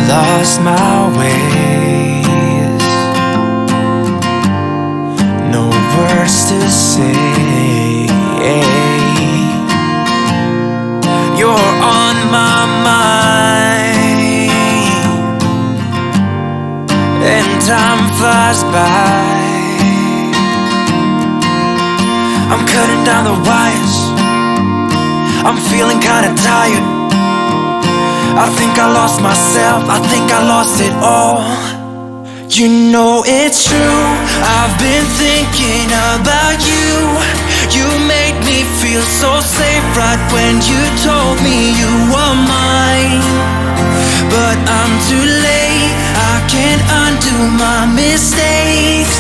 lost my ways. No words to say. You're on my mind, and time flies by. I'm cutting down the wires. I'm feeling kinda tired. I think I lost myself, I think I lost it all. You know it's true, I've been thinking about you. You made me feel so safe right when you told me you were mine. But I'm too late, I can't undo my mistakes.